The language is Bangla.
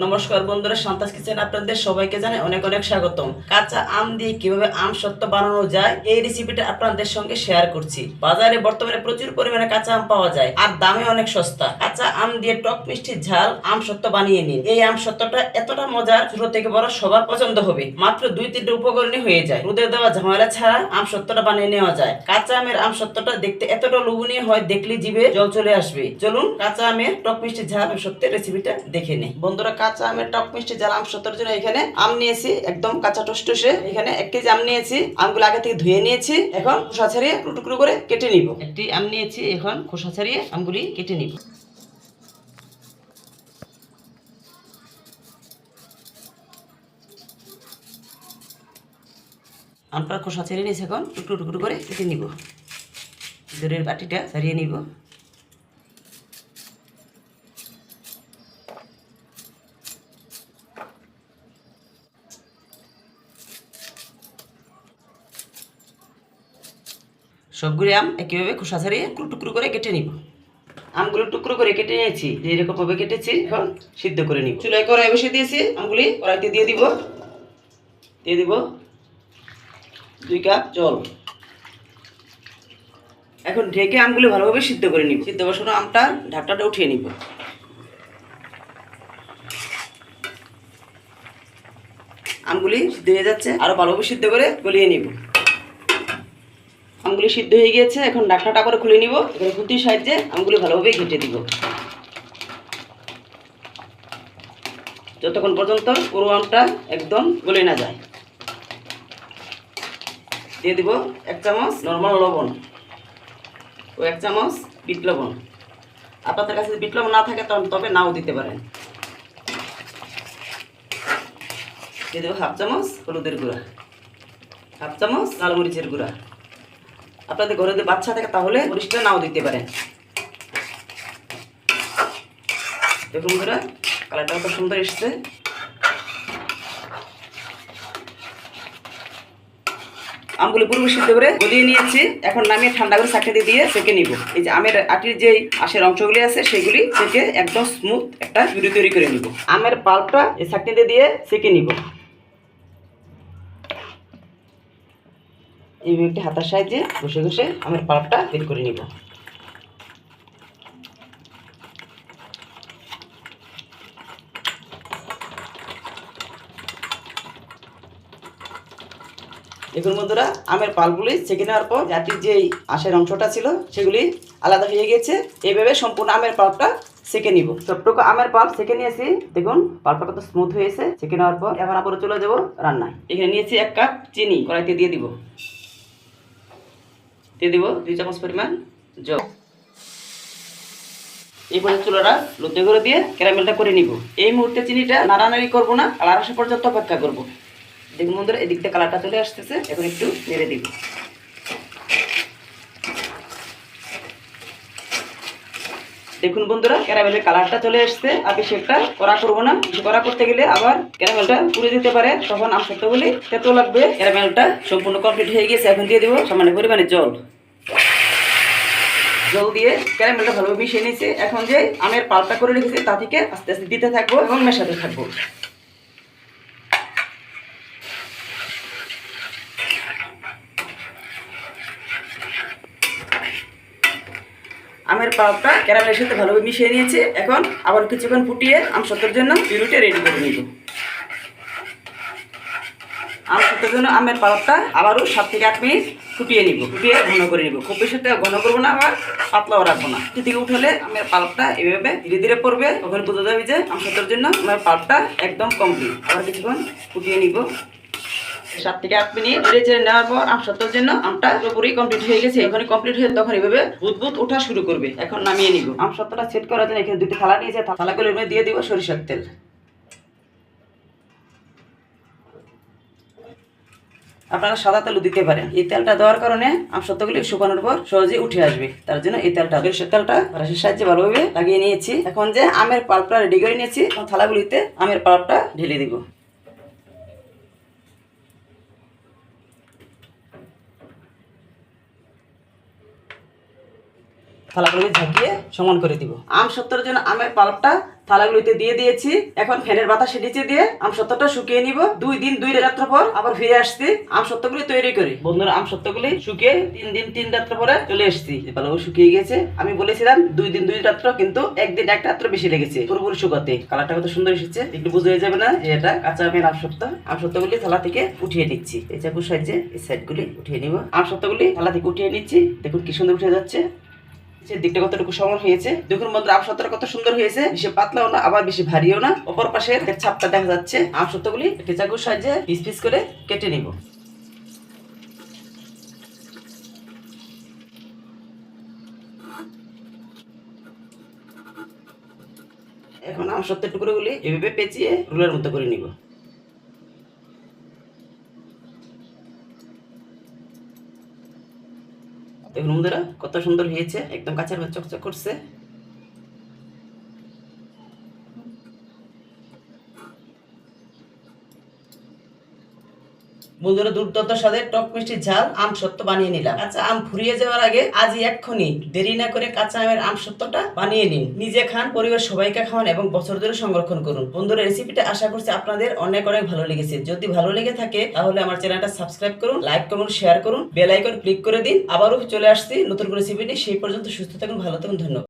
নমস্কার বন্ধুরা, সান্তাস কিচেন আপনাদের সবাইকে জানাই অনেক অনেক স্বাগতম। কাঁচা আম দিয়ে কিভাবে আম সত্ত্ব বানানো যায় এই রেসিপিটা আপনাদের সঙ্গে শেয়ার করছি। বাজারে বর্তমানে প্রচুর পরিমাণে কাঁচা আম পাওয়া যায় আর দামে অনেক সস্তা। কাঁচা আম দিয়ে টক মিষ্টি ঝাল আম সত্ত্ব বানিয়ে নিন। এই আম সত্ত্বটা এতটা মজার, ছোট থেকে বড় সবার পছন্দ হবে। মাত্র 2-3টে উপকরণে হয়ে যায়। রোদে দেওয়া ঝামেলা ছাড়া আম সত্ত্বটা বানিয়ে নেওয়া যায়। কাঁচা আমের আম সত্ত্বটা দেখতে এতটা লোভনীয় হয়, দেখলে জিভে জল চলে আসবে। চলুন কাঁচা আমের টক মিষ্টি ঝাল আম সত্ত্বের রেসিপিটা দেখে নিই। বন্ধুরা, কাঁচা আমের টক মিষ্টি ঝাল আম সত্ত্বের জন্য এখানে আম নিয়েছি একদম কাঁচা টসটসে। এখানে 1 কেজি আম নিয়েছি। আমগুলো আগে থেকে ধুয়ে নিয়েছি। এখন খোসা ছাড়িয়ে টুকরো করে কেটে নিব। একটি আম নিয়েছি, এখন খোসা ছাড়িয়ে আমগুলি কেটে নিব। আমটা খোসা ছাড়িয়ে নিয়েছি, এখন টুকরো টুকরো করে কেটে নিব। দূরের বাটিটা ছাড়িয়ে নিব। সবগুলি আম একইভাবে খোসা ছাড়িয়ে টুকরো করে কেটে নিব। আমগুলো টুকরো করে কেটে নিয়েছি, যেরকম ভাবে কেটেছি এখন সিদ্ধ করে নিব। চুলায় কড়াই বসিয়ে দিয়েছি, আমগুলি কড়াইতে দিয়ে দিব। 2 কাপ জল। এখন ঢেকে আমগুলি ভালোভাবে সিদ্ধ করে নিব। সিদ্ধ বসানো আমটা ঢাকনাটা উঠিয়ে নিব। আমগুলি সিদ্ধ হয়ে যাচ্ছে, আরো ভালোভাবে সিদ্ধ করে গলিয়ে নিব। আমগুলি সিদ্ধ হয়ে গিয়েছে, এখন ঢাকনাটা আবার খুলে নিব। এখানে খুন্তির সাহায্যে আমগুলি ভালোভাবে ঘেটে দিব, যতক্ষণ পর্যন্ত পুরো আমটা একদম গলে না যায়। দিয়ে দিব 1 চামচ নর্মাল লবণ ও 1 চামচ বিট লবণ। আপনাদের কাছে বিট লবণ না থাকে তবে নাও দিতে পারেন। দিয়ে দেবো 1/2 চামচ হলুদের গুঁড়া, 1/2 চামচ লাল মরিচের গুঁড়া। আপনাদের ঘরে যদি বাচ্চা থাকে তাহলে মরিচটা নাও দিতে পারেন। দেখুন বন্ধুরা, কালারটা কত সুন্দর এসছে। আমগুলি পুরো সিদ্ধ করে গলিয়ে নিয়েছি। এখন নামিয়ে ঠান্ডা করে ছাঁকনি দিয়ে সেঁকে নিব। এই যে আমের আটির যে আশের অংশগুলি আছে সেগুলি সেঁকে একদম স্মুথ একটা পিউরি তৈরি করে নিব। আমের পাল্পটা এই ছাঁকনিতে দিয়ে সেঁকে নিব। এইভাবে একটি হাতার সাহায্যে ঘষে ঘষে আমের পাল্পটা বের করে নিব। দেখুন বন্ধুরা, আমের পালগুলি ছেঁকে নেওয়ার পর জাতির যে আশের অংশটা ছিল সেগুলি আলাদা হয়ে গেছে। এইভাবে সম্পূর্ণ আমের পাল্পটা ছেঁকে নিব। সবটুকু আমের পাল্প ছেঁকে নিয়েছি। দেখুন পাল্পটা কত স্মুথ হয়েছে। ছেঁকে নেওয়ার পর এখন আবার চলে যাব রান্নায়। এখানে নিয়েছি 1 কাপ চিনি, কড়াইতে দিয়ে দিব। 2 চামচ পরিমাণ জল। এইভাবে চুলাটা লোতে করে দিয়ে ক্যারামেলটা করে নিব। এই মুহূর্তে চিনিটা নাড়ানাড়ি করবো না, কালার আসা পর্যন্ত অপেক্ষা করব। দেখুন বন্ধুরা, এদিক থেকে কালারটা চলে আসতেছে। এখন একটু নেড়ে দিব। দেখুন বন্ধুরা, ক্যারামেলের কালারটা চলে আসছে। আর বেশি একটা কড়া করবো না, কড়া করতে গেলে আবার ক্যারামেলটা পুড়ে যেতে পারে, তখন আম সত্ত্বগুলি তেতো লাগবে। ক্যারামেলটা সম্পূর্ণ কমপ্লিট হয়ে গেছে। এখন দিয়ে দিব সামান্য পরিমাণে জল। জল দিয়ে ক্যারামেলটা ভালোভাবে মিশিয়ে নিয়েছি। এখন যে আমের পাল্পটা করে রেখেছি তা থেকে আস্তে আস্তে দিতে থাকবো এবং মেশাতে থাকবো। আমের পাল্পটা ক্যারামেলের সাথে ভালোভাবে মিশিয়ে নিয়েছি। এখন আবার কিছুক্ষণ ফুটিয়ে আম সত্ত্বের জন্য পিউরিটা রেডি করে নিব। আম সত্ত্বের জন্য আমের পাল্পটা আবারও 7 থেকে 8 মিনিট ফুটিয়ে নিব। ফুটিয়ে ঘন করে নিব। খুব বেশি ঘন করবো না, আবার পাতলাও রাখবো না। থেকে উঠালে আমের পাল্পটা এভাবে ধীরে ধীরে পড়বে, তখন বোঝা যাবে যে আম সত্ত্বের জন্য আমের পাল্পটা একদম কমপ্লিট। আবার কিছুক্ষণ ফুটিয়ে নিব। 7 থেকে 8 মিনিট নেড়ে চেড়ে নেওয়ার পর আম সত্ত্বের জন্য আমটা পুরোপুরি কমপ্লিট হয়ে গেছে। এখন কমপ্লিট হয়ে তখন এভাবে বুদবুদ ওঠা শুরু করবে। এখন নামিয়ে নিব। আম সত্ত্বটা সেট করার জন্য এখানে 2টি থালা নিয়েছে। থালাগুলোর মধ্যে দিয়ে দিব সরিষার তেল। আপনারা সাদা তেলও দিতে পারেন। এই তেলটা দেওয়ার কারণে আম সত্ত্বগুলি শুকানোর পর সহজে উঠে আসবে, তার জন্য এই তেলটা সরিষার তেলটা ব্রাশের সাহায্যে ভালোভাবে লাগিয়ে নিয়েছি। এখন যে আমের পাল্পটা রেডি করে নিয়েছি, থালাগুলিতে আমের পাল্পটা ঢেলে দিব। থালাগুলো ঝাঁকিয়ে সমান করে দিব। আম সত্তরের জন্য আমের পাল্পটা থালাগুলিতে দিয়ে দিয়েছি। এখন ফ্যানের বাতাসে নিচে দিয়ে আম সত্তরটা শুকিয়ে নিব। 2 দিন 2 রাত্র পর আবার ফিরে আসছি আম সত্তরগুলি তৈরি করি। বন্ধুরা, আম সত্তরগুলি শুকিয়ে 3 দিন 3 রাত্র পরে চলে এসেছি। ভালো শুকিয়ে গেছে। আমি বলেছিলাম 2 দিন 2 রাত্র, কিন্তু একদিন 1 রাত্র বেশি লেগেছে পুরোপুরি শুকাতে। কালারটা কত সুন্দর এসেছে, একটু বুঝে যাবে না যে এটা কাঁচা আমের আম সত্তর। আম সত্তরগুলি থালা থেকে উঠিয়ে নিচ্ছি। এই চাকু সাহায্যে এই সাইডগুলি উঠিয়ে নিব। আম সত্তরগুলি থালা থেকে উঠিয়ে নিচ্ছি। দেখুন কি সুন্দর উঠে যাচ্ছে। দিকটা কতটুকু সমান হয়েছে দেখুন বন্ধুরা। আম সত্তর কত সুন্দর হয়েছে, বেশি পাতলাও না আবার বেশি ভারীও না। অপর পাশে ছাপটা দেখা যাচ্ছে। আম সত্তরগুলি একটি চাকুর সাহায্যে পিস পিস করে কেটে নিব। এখন আম সত্তর টুকরোগুলি এভাবে পেঁচিয়ে রোলের মতো করে নিব। দেখুন বন্ধুরা কত সুন্দর হয়েছে, একদম কাঁচের মতো চকচক করছে। বন্ধুরা, দুর্দান্ত স্বাদের টক মিষ্টি ঝাল আম সত্ত্ব বানিয়ে নিলাম। কাঁচা আম ফুরিয়ে যাওয়ার আগে আজই এক্ষুনি দেরি না করে কাঁচা আমের আম সত্ত্বটা বানিয়ে নিন। নিজে খান, পরিবার সবাইকে খাওয়ান এবং বছর ধরে সংরক্ষণ করুন। বন্ধুরা, রেসিপিটা আশা করছি আপনাদের অনেক অনেক ভালো লেগেছে। যদি ভালো লেগে থাকে তাহলে আমার চ্যানেলটা সাবস্ক্রাইব করুন, লাইক করুন, শেয়ার করুন, বেল আইকন ক্লিক করে দিন। আবারও চলে আসছি নতুন রেসিপি নিয়ে। সেই পর্যন্ত সুস্থ থাকুন, ভালো থাকুন, ধন্যবাদ।